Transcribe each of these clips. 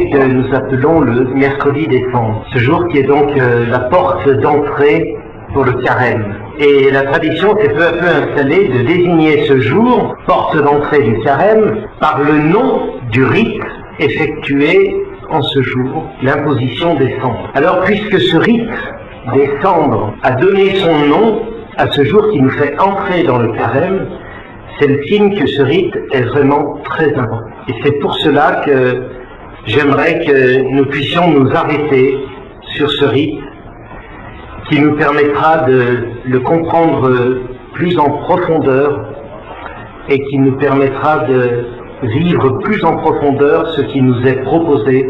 que nous appelons le mercredi des cendres, ce jour qui est donc la porte d'entrée pour le carême. Et la tradition s'est peu à peu installée de désigner ce jour, porte d'entrée du carême, par le nom du rite effectué en ce jour, l'imposition des cendres. Alors puisque ce rite des cendres a donné son nom à ce jour qui nous fait entrer dans le carême, c'est le signe que ce rite est vraiment très important. Et c'est pour cela que j'aimerais que nous puissions nous arrêter sur ce rite qui nous permettra de le comprendre plus en profondeur et qui nous permettra de vivre plus en profondeur ce qui nous est proposé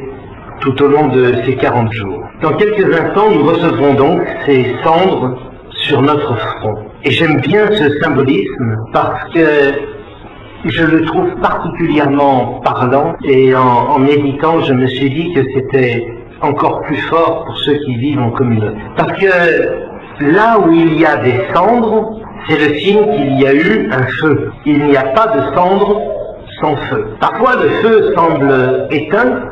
tout au long de ces 40 jours. Dans quelques instants, nous recevrons donc ces cendres sur notre front. Et j'aime bien ce symbolisme parce que je le trouve particulièrement parlant et en méditant, je me suis dit que c'était encore plus fort pour ceux qui vivent en communauté. Parce que là où il y a des cendres, c'est le signe qu'il y a eu un feu. Il n'y a pas de cendres sans feu. Parfois le feu semble éteint,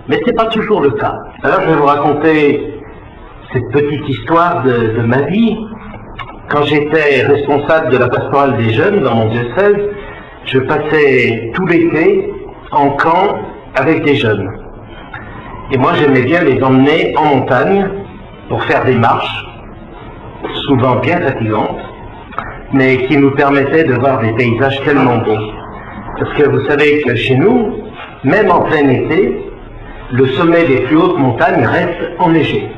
mais ce n'est pas toujours le cas. Alors je vais vous raconter cette petite histoire de ma vie. Quand j'étais responsable de la pastorale des jeunes dans mon diocèse, je passais tout l'été en camp avec des jeunes. Et moi j'aimais bien les emmener en montagne pour faire des marches, souvent bien fatigantes, mais qui nous permettaient de voir des paysages tellement beaux. Parce que vous savez que chez nous, même en plein été, le sommet des plus hautes montagnes reste enneigé.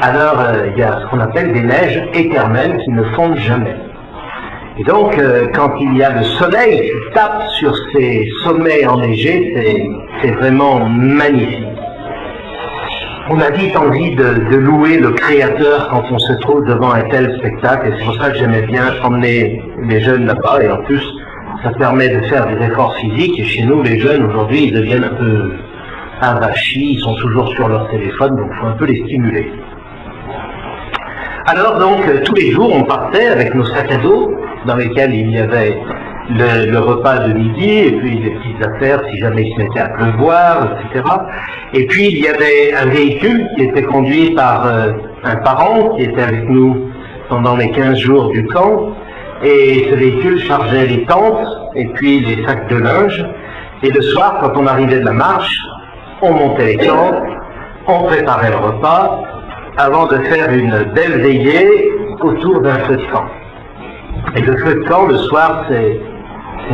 Alors il y a ce qu'on appelle des neiges éternelles qui ne fondent jamais. Et donc quand il y a le soleil qui tape sur ces sommets enneigés, c'est vraiment magnifique. On a vite envie de louer le Créateur quand on se trouve devant un tel spectacle, et c'est pour ça que j'aimais bien emmener les jeunes là-bas, et en plus ça permet de faire des efforts physiques, et chez nous les jeunes aujourd'hui ils deviennent un peu avachis, ils sont toujours sur leur téléphone, donc il faut un peu les stimuler. Alors donc tous les jours on partait avec nos sacs à dos dans lesquels il y avait le repas de midi et puis des petites affaires si jamais il se mettait à pleuvoir, etc. Et puis il y avait un véhicule qui était conduit par un parent qui était avec nous pendant les 15 jours du camp, et ce véhicule chargeait les tentes et puis les sacs de linge, et le soir quand on arrivait de la marche, on montait les tentes, on préparait le repas avant de faire une belle veillée autour d'un feu de camp. Et le feu de camp, le soir, c'est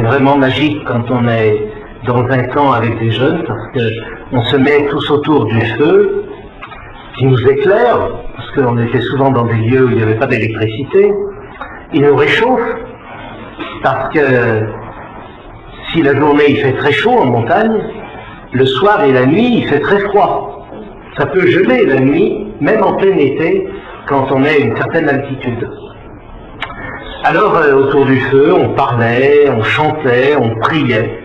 vraiment magique quand on est dans un camp avec des jeunes, parce qu'on se met tous autour du feu, qui nous éclaire, parce qu'on était souvent dans des lieux où il n'y avait pas d'électricité. Il nous réchauffe, parce que si la journée il fait très chaud en montagne, le soir et la nuit il fait très froid. Ça peut geler la nuit, même en plein été, quand on est à une certaine altitude. Alors autour du feu, on parlait, on chantait, on priait.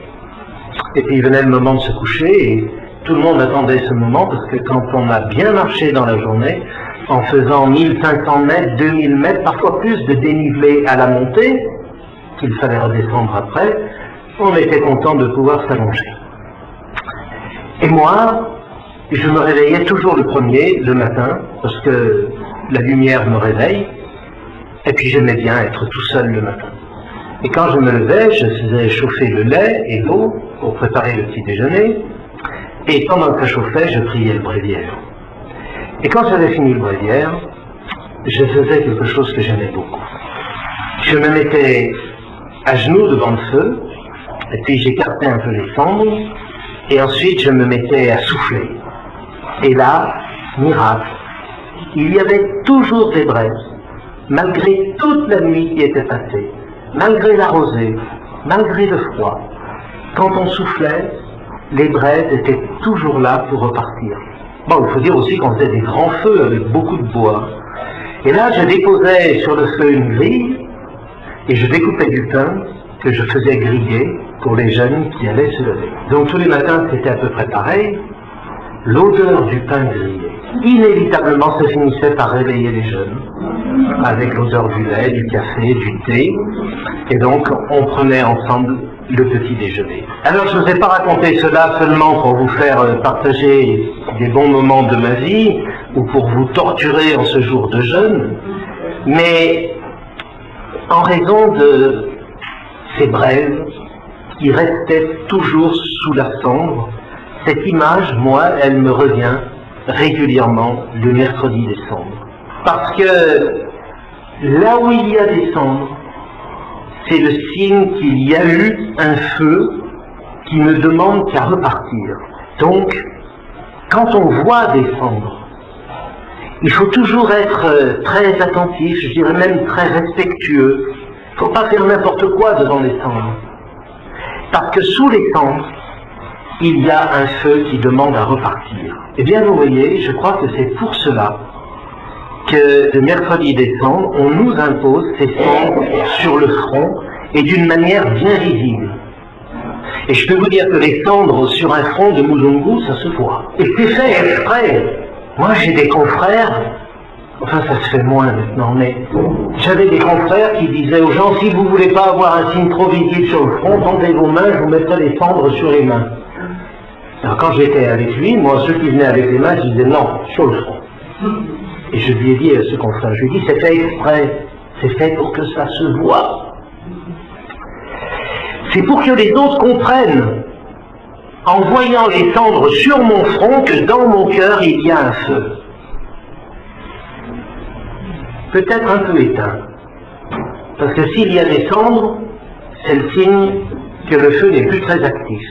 Et puis venait le moment de se coucher, et tout le monde attendait ce moment, parce que quand on a bien marché dans la journée, en faisant 1500 mètres, 2000 mètres, parfois plus de dénivelé à la montée, qu'il fallait redescendre après, on était content de pouvoir s'allonger. Et moi, je me réveillais toujours le premier, le matin, parce que la lumière me réveille, et puis j'aimais bien être tout seul le matin. Et quand je me levais, je faisais chauffer le lait et l'eau pour préparer le petit déjeuner, et pendant que ça chauffait, je priais le bréviaire. Et quand j'avais fini le bréviaire, je faisais quelque chose que j'aimais beaucoup. Je me mettais à genoux devant le feu, et puis j'écartais un peu les cendres, et ensuite je me mettais à souffler. Et là, miracle, il y avait toujours des braises, malgré toute la nuit qui était passée, malgré la rosée, malgré le froid. Quand on soufflait, les braises étaient toujours là pour repartir. Bon, il faut dire aussi qu'on faisait des grands feux avec beaucoup de bois. Et là, je déposais sur le feu une grille, et je découpais du pain que je faisais griller pour les jeunes qui allaient se lever. Donc tous les matins, c'était à peu près pareil. L'odeur du pain grillé, inévitablement, se finissait par réveiller les jeunes. avec l'odeur du lait, du café, du thé, et donc on prenait ensemble le petit déjeuner. Alors je ne vous ai pas raconté cela seulement pour vous faire partager des bons moments de ma vie, ou pour vous torturer en ce jour de jeûne, mais en raison de ces braises qui restaient toujours sous la cendre. Cette image, moi, elle me revient régulièrement le mercredi des cendres. Parce que là où il y a des cendres, c'est le signe qu'il y a eu un feu qui ne demande qu'à repartir. Donc, quand on voit des cendres, il faut toujours être très attentif, je dirais même très respectueux. Il ne faut pas faire n'importe quoi devant les cendres. Parce que sous les cendres, il y a un feu qui demande à repartir. Eh bien, vous voyez, je crois que c'est pour cela que le mercredi des cendres, on nous impose ces cendres sur le front et d'une manière bien visible. Et je peux vous dire que les cendres sur un front de Muzungu, ça se voit. Et c'est fait exprès. Moi, j'ai des confrères, enfin ça se fait moins maintenant, mais j'avais des confrères qui disaient aux gens, si vous ne voulez pas avoir un signe trop visible sur le front, tendez vos mains, je vous mettrai des cendres sur les mains. Alors quand j'étais avec lui, moi, ceux qui venaient avec les mains, je disais non, sur le front. Et je lui ai dit à ce confrère, je lui ai dit, c'est fait exprès, c'est fait pour que ça se voit. C'est pour que les autres comprennent, en voyant les cendres sur mon front, que dans mon cœur, il y a un feu. Peut-être un peu éteint. Parce que s'il y a des cendres, c'est le signe que le feu n'est plus très actif.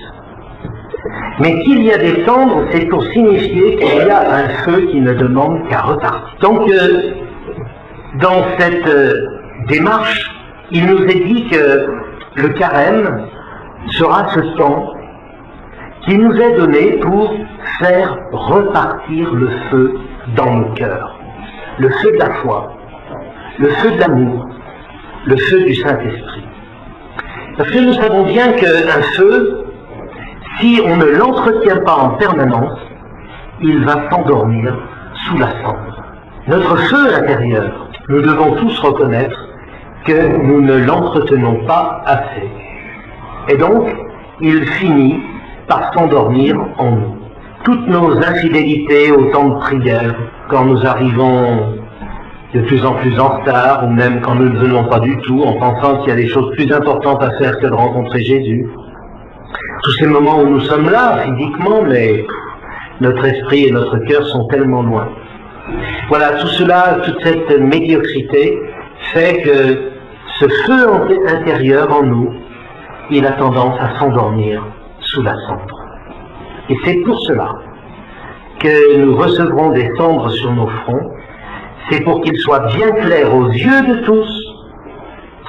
Mais qu'il y a des cendres, c'est pour signifier qu'il y a un feu qui ne demande qu'à repartir. Donc, dans cette démarche, il nous est dit que le carême sera ce temps qui nous est donné pour faire repartir le feu dans nos cœurs. Le feu de la foi, le feu de l'amour, le feu du Saint-Esprit. Parce que nous savons bien qu'un feu, si on ne l'entretient pas en permanence, il va s'endormir sous la cendre. Notre feu intérieur, nous devons tous reconnaître que nous ne l'entretenons pas assez. Et donc, il finit par s'endormir en nous. Toutes nos infidélités au temps de prière, quand nous arrivons de plus en plus en retard, ou même quand nous ne venons pas du tout, en pensant qu'il y a des choses plus importantes à faire que de rencontrer Jésus. Tous ces moments où nous sommes là, physiquement, mais notre esprit et notre cœur sont tellement loin. Voilà, tout cela, toute cette médiocrité fait que ce feu intérieur en nous, il a tendance à s'endormir sous la cendre. Et c'est pour cela que nous recevrons des cendres sur nos fronts. C'est pour qu'il soit bien clair aux yeux de tous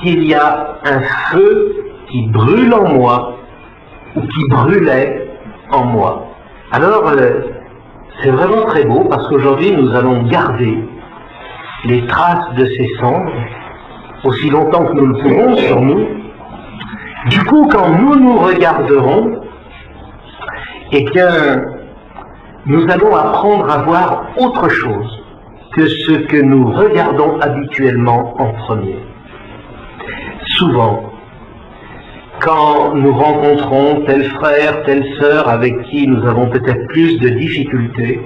qu'il y a un feu qui brûle en moi ou qui brûlait en moi. Alors, c'est vraiment très beau parce qu'aujourd'hui nous allons garder les traces de ces cendres aussi longtemps que nous le pourrons sur nous. Du coup, quand nous nous regarderons, eh bien, nous allons apprendre à voir autre chose que ce que nous regardons habituellement en premier. Souvent, quand nous rencontrons tel frère, telle sœur avec qui nous avons peut-être plus de difficultés,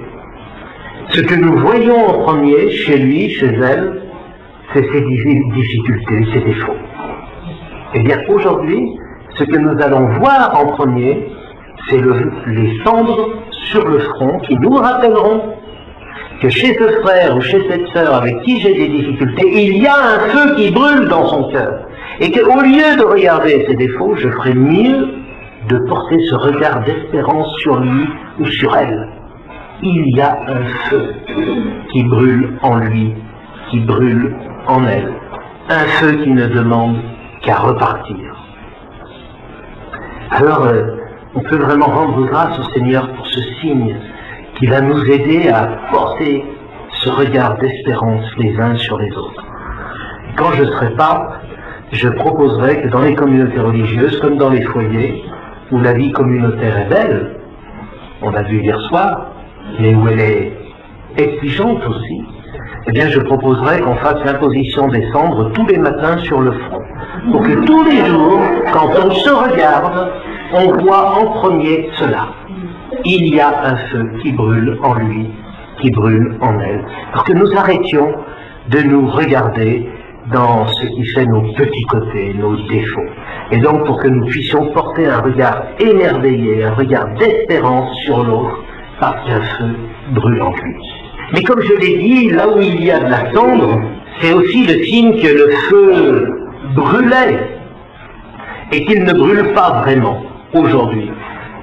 ce que nous voyons en premier chez lui, chez elle, c'est ses difficultés, ses défauts. Eh bien, aujourd'hui, ce que nous allons voir en premier, c'est les cendres sur le front qui nous rappelleront que chez ce frère ou chez cette sœur avec qui j'ai des difficultés, il y a un feu qui brûle dans son cœur. Et qu'au lieu de regarder ses défauts, je ferais mieux de porter ce regard d'espérance sur lui ou sur elle. Il y a un feu qui brûle en lui, qui brûle en elle. Un feu qui ne demande qu'à repartir. Alors, on peut vraiment rendre grâce au Seigneur pour ce signe qui va nous aider à porter ce regard d'espérance les uns sur les autres. Quand je serai pape, je proposerai que dans les communautés religieuses, comme dans les foyers, où la vie communautaire est belle, on l'a vu hier soir, mais où elle est exigeante aussi, eh bien je proposerais qu'on fasse l'imposition des cendres tous les matins sur le front, pour que tous les jours, quand on se regarde, on voit en premier cela. Il y a un feu qui brûle en lui, qui brûle en elle. Pour que nous arrêtions de nous regarder dans ce qui fait nos petits côtés, nos défauts. Et donc pour que nous puissions porter un regard émerveillé, un regard d'espérance sur l'autre, parce qu'un feu brûle en lui. Mais comme je l'ai dit, là où il y a de la cendre, c'est aussi le signe que le feu brûlait et qu'il ne brûle pas vraiment aujourd'hui.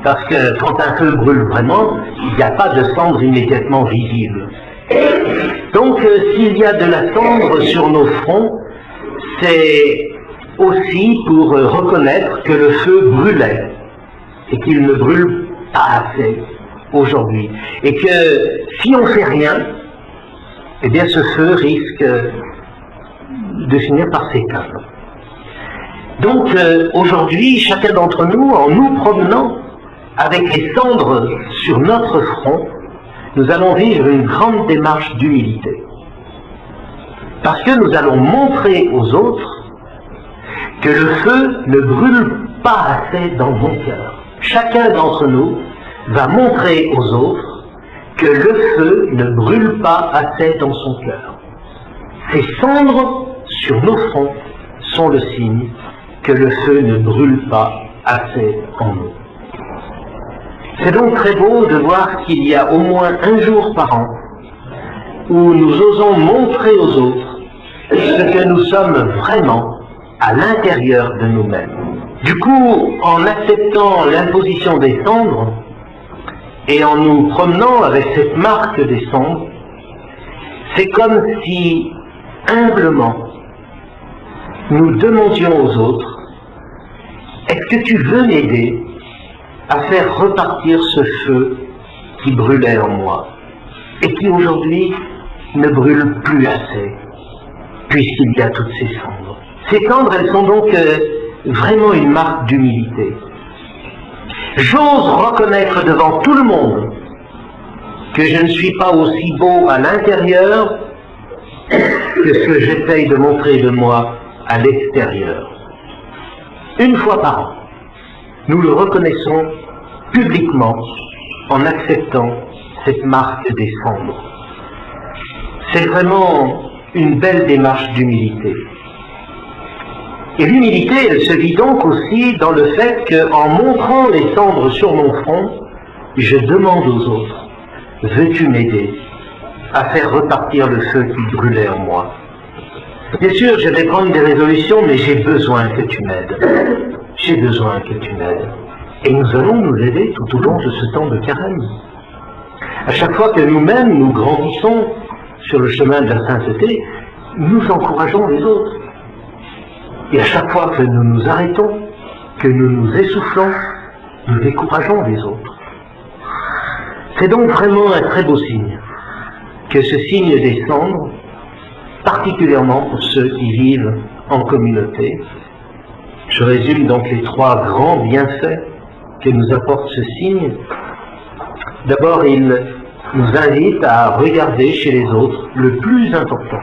Parce que quand un feu brûle vraiment, il n'y a pas de cendre immédiatement visible. Donc s'il y a de la cendre sur nos fronts, c'est aussi pour reconnaître que le feu brûlait et qu'il ne brûle pas assez aujourd'hui. Et que si on ne fait rien, eh bien ce feu risque de finir par s'éteindre. Donc aujourd'hui, chacun d'entre nous, en nous promenant avec les cendres sur notre front, nous allons vivre une grande démarche d'humilité. Parce que nous allons montrer aux autres que le feu ne brûle pas assez dans mon cœur. Chacun d'entre nous va montrer aux autres que le feu ne brûle pas assez dans son cœur. Ces cendres sur nos fronts sont le signe que le feu ne brûle pas assez en nous. C'est donc très beau de voir qu'il y a au moins un jour par an où nous osons montrer aux autres ce que nous sommes vraiment à l'intérieur de nous-mêmes. Du coup, en acceptant l'imposition des cendres et en nous promenant avec cette marque des cendres, c'est comme si, humblement, nous demandions aux autres, est-ce que tu veux m'aider à faire repartir ce feu qui brûlait en moi et qui aujourd'hui ne brûle plus assez, puisqu'il y a toutes ces cendres. Ces cendres, elles sont donc vraiment une marque d'humilité. J'ose reconnaître devant tout le monde que je ne suis pas aussi beau à l'intérieur que ce que j'essaye de montrer de moi à l'extérieur. Une fois par an, nous le reconnaissons publiquement en acceptant cette marque des cendres. C'est vraiment une belle démarche d'humilité. Et l'humilité, elle se vit donc aussi dans le fait qu'en montrant les cendres sur mon front, je demande aux autres, veux-tu m'aider à faire repartir le feu qui brûlait en moi? Bien sûr, je vais prendre des résolutions, mais j'ai besoin que tu m'aides. J'ai besoin que tu m'aides. Et nous allons nous aider tout au long de ce temps de carême. À chaque fois que nous-mêmes nous grandissons sur le chemin de la sainteté, nous encourageons les autres. Et à chaque fois que nous nous arrêtons, que nous nous essoufflons, nous décourageons les autres. C'est donc vraiment un très beau signe que ce signe des cendres, particulièrement pour ceux qui vivent en communauté. Je résume donc les trois grands bienfaits que nous apporte ce signe. D'abord, il nous invite à regarder chez les autres le plus important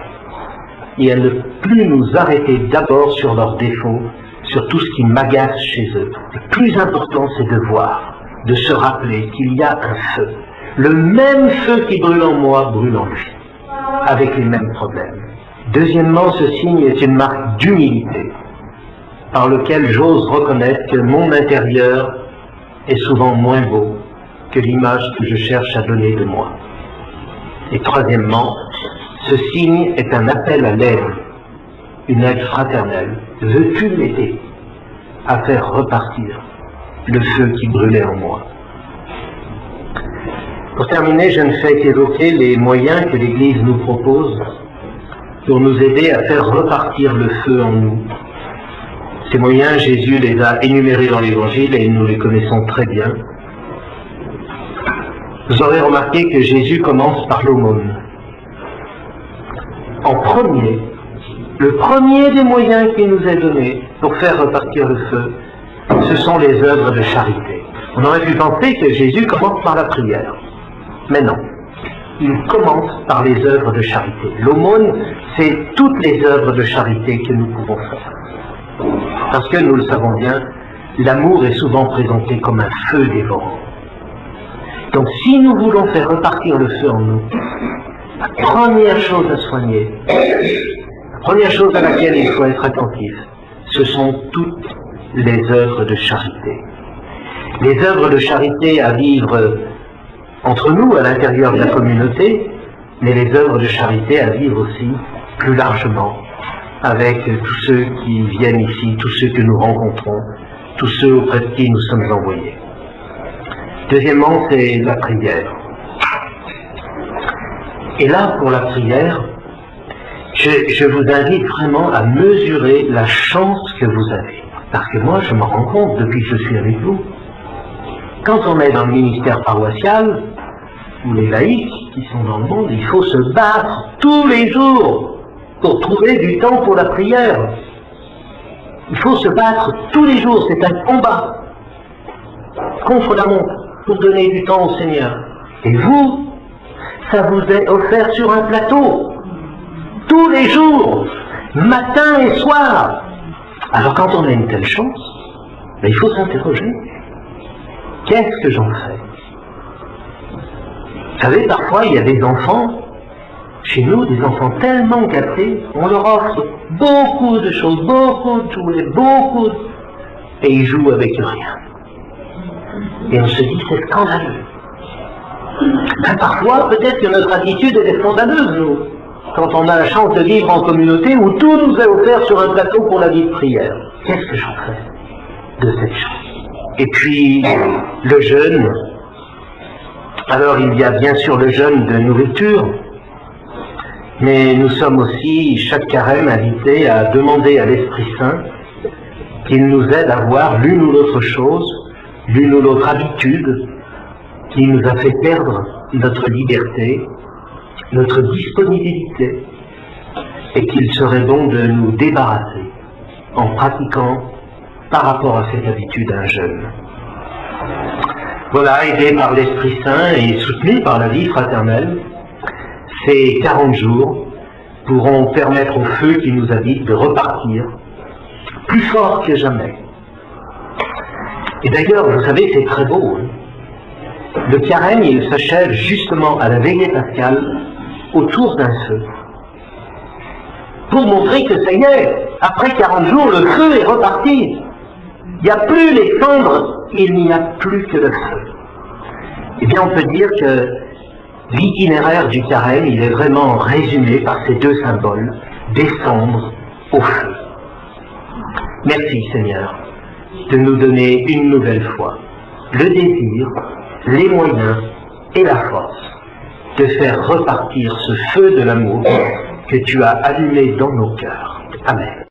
et à ne plus nous arrêter d'abord sur leurs défauts, sur tout ce qui m'agace chez eux. Le plus important, c'est de voir, de se rappeler qu'il y a un feu. Le même feu qui brûle en moi brûle en lui, avec les mêmes problèmes. Deuxièmement, ce signe est une marque d'humilité, par lequel j'ose reconnaître que mon intérieur est souvent moins beau que l'image que je cherche à donner de moi. Et troisièmement, ce signe est un appel à l'aide, une aide fraternelle. Veux-tu m'aider à faire repartir le feu qui brûlait en moi? Pour terminer, je ne fais qu'évoquer les moyens que l'Église nous propose pour nous aider à faire repartir le feu en nous. Ces moyens, Jésus les a énumérés dans l'Évangile et nous les connaissons très bien. Vous aurez remarqué que Jésus commence par l'aumône. En premier, le premier des moyens qu'il nous est donné pour faire repartir le feu, ce sont les œuvres de charité. On aurait pu penser que Jésus commence par la prière. Mais non. il commence par les œuvres de charité. L'aumône, c'est toutes les œuvres de charité que nous pouvons faire. Parce que nous le savons bien, l'amour est souvent présenté comme un feu dévorant. Donc si nous voulons faire repartir le feu en nous, la première chose à soigner, la première chose à laquelle il faut être attentif, ce sont toutes les œuvres de charité. Les œuvres de charité à vivre entre nous, à l'intérieur de la communauté, mais les œuvres de charité à vivre aussi plus largement avec tous ceux qui viennent ici, tous ceux que nous rencontrons, tous ceux auprès de qui nous sommes envoyés. Deuxièmement, c'est la prière. Et là, pour la prière, je vous invite vraiment à mesurer la chance que vous avez. Parce que moi, je me rends compte, depuis que je suis avec vous, quand on est dans le ministère paroissial, ou les laïcs qui sont dans le monde, il faut se battre tous les jours pour trouver du temps pour la prière. Il faut se battre tous les jours, c'est un combat contre la montre pour donner du temps au Seigneur. Et vous, ça vous est offert sur un plateau, tous les jours, matin et soir. Alors quand on a une telle chance, il faut s'interroger. Qu'est-ce que j'en fais? Vous savez, parfois il y a des enfants, chez nous, des enfants tellement gâtés, on leur offre beaucoup de choses, beaucoup de jouets, et ils jouent avec rien. Et on se dit, c'est scandaleux. Parfois, peut-être que notre attitude est scandaleuse, nous, quand on a la chance de vivre en communauté où tout nous est offert sur un plateau pour la vie de prière. Qu'est-ce que j'en fais de cette chance? Et puis, le jeûne. Alors, il y a bien sûr le jeûne de nourriture, mais nous sommes aussi, chaque carême, invités à demander à l'Esprit Saint qu'il nous aide à voir l'une ou l'autre chose, l'une ou l'autre habitude qui nous a fait perdre notre liberté, notre disponibilité, et qu'il serait bon de nous débarrasser en pratiquant par rapport à cette habitude un jeûne. Voilà, aidé par l'Esprit Saint et soutenu par la vie fraternelle, ces 40 jours pourront permettre au feu qui nous habite de repartir plus fort que jamais. Et d'ailleurs, vous savez, c'est très beau. Le carême, il s'achève justement à la veillée pascale autour d'un feu. Pour montrer que ça y est, après 40 jours, le feu est reparti. Il n'y a plus les cendres, il n'y a plus que le feu. Eh bien, on peut dire que l'itinéraire du carême, il est vraiment résumé par ces deux symboles, descendre au feu. Merci Seigneur de nous donner une nouvelle fois le désir, les moyens et la force de faire repartir ce feu de l'amour que tu as allumé dans nos cœurs. Amen.